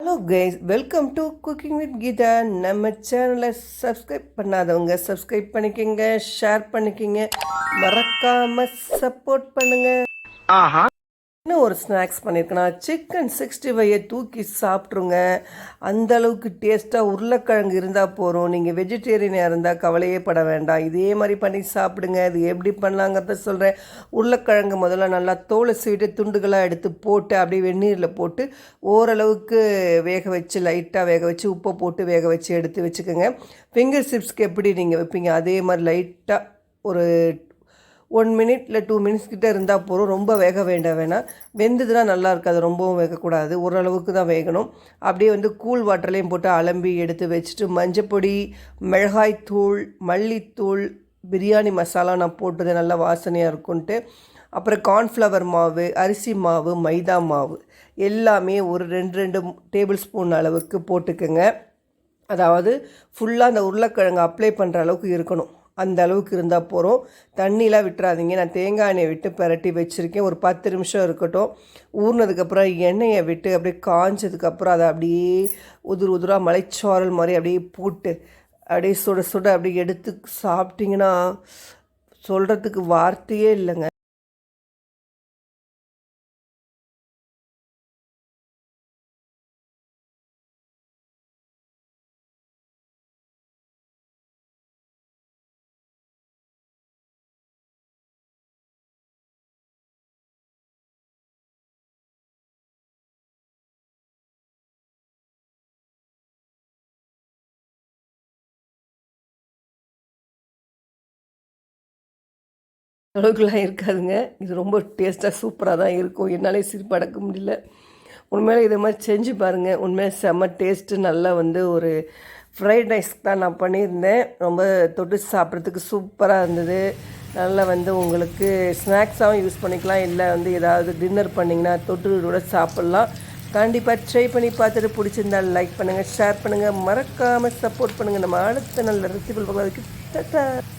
Hello guys, welcome to cooking with Geeta. நம்ம சேனலை subscribe பண்ணாதவங்க சப்ஸ்கிரைப் பண்ணிக்கோங்க, ஷேர் பண்ணிக்கோங்க, மறக்காமல் சப்போர்ட் பண்ணுங்கள். இன்னும் ஒரு ஸ்நாக்ஸ் பண்ணியிருக்கேன்னா சிக்கன் 65 தூக்கி சாப்பிட்ருங்க. அந்தளவுக்கு டேஸ்ட்டாக உருளைக்கிழங்கு இருந்தால் போகிறோம். நீங்கள் வெஜிடேரியனாக இருந்தால் கவலையே பட வேண்டாம், இதே மாதிரி பண்ணி சாப்பிடுங்க. இது எப்படி பண்ணலாங்கிறத சொல்கிறேன். உருளைக்கிழங்கு முதல்ல நல்லா தோலை சீவிட்டு துண்டுகளாக எடுத்து போட்டு அப்படியே வெந்நீரில் போட்டு ஓரளவுக்கு வேக வச்சு, லைட்டாக வேக வச்சு, உப்பை போட்டு வேக வச்சு எடுத்து வச்சுக்கோங்க. ஃபிங்கர் சிப்ஸ்க்கு எப்படி நீங்கள் வைப்பீங்க அதே மாதிரி லைட்டாக ஒரு 1 minute இல்லை 2 minutes கிட்டே இருந்தால் போகிறோம். ரொம்ப வேக வேண்டாம். வெந்ததுன்னா நல்லா இருக்காது, ரொம்பவும் வேகக்கூடாது, ஓரளவுக்கு தான் வேகணும். அப்படியே கூல் வாட்டர்லேயும் போட்டு அலம்பி எடுத்து வச்சுட்டு மஞ்சப்பொடி, மிளகாய்த்தூள், மல்லித்தூள், பிரியாணி மசாலா நான் போட்டது நல்லா வாசனையாக இருக்குன்ட்டு, அப்புறம் கார்ன்ஃப்ளவர் மாவு, அரிசி மாவு, மைதா மாவு எல்லாமே ஒரு 2 டேபிள் ஸ்பூன் அளவுக்கு போட்டுக்கோங்க. அதாவது ஃபுல்லாக அந்த உருளைக்கிழங்கு அப்ளை பண்ணுற அளவுக்கு இருக்கணும். அந்த அளவுக்கு இருந்தால் போகிறோம். தண்ணிலாம் விட்டுறாதீங்க. நான் தேங்காய் எண்ணெயை விட்டு பரட்டி வச்சுருக்கேன். ஒரு 10 நிமிஷம் இருக்கட்டும். ஊறினதுக்கப்புறம் எண்ணெயை விட்டு அப்படியே காஞ்சதுக்கப்புறம் அதை அப்படியே உதிராக மலைச்சாரல் மாதிரி அப்படியே போட்டு அப்படியே சுட சுட அப்படியே எடுத்து சாப்பிட்டிங்கன்னா சொல்கிறதுக்கு வார்த்தையே இல்லைங்க. அளவுக்குலாம் இருக்காதுங்க. இது ரொம்ப டேஸ்ட்டாக சூப்பராக தான் இருக்கும். என்னாலே சிரிப்பு அடக்க முடியல. உண்மையிலே இதை மாதிரி செஞ்சு பாருங்கள். உண்மையாக செம்ம டேஸ்ட்டு. நல்லா ஒரு ஃப்ரைட் ரைஸ் தான் நான் பண்ணியிருந்தேன். ரொம்ப தொட்டு சாப்பிட்றதுக்கு சூப்பராக இருந்தது. நல்லா உங்களுக்கு ஸ்நாக்ஸாகவும் யூஸ் பண்ணிக்கலாம், இல்லை ஏதாவது டின்னர் பண்ணிங்கன்னா தொட்டு கூட சாப்பிட்லாம். கண்டிப்பாக ட்ரை பண்ணி பார்த்துட்டு பிடிச்சிருந்தால் லைக் பண்ணுங்கள், ஷேர் பண்ணுங்கள், மறக்காமல் சப்போர்ட் பண்ணுங்கள். நம்ம அடுத்த நல்ல ரெசிபிள் பார்க்கலாம்.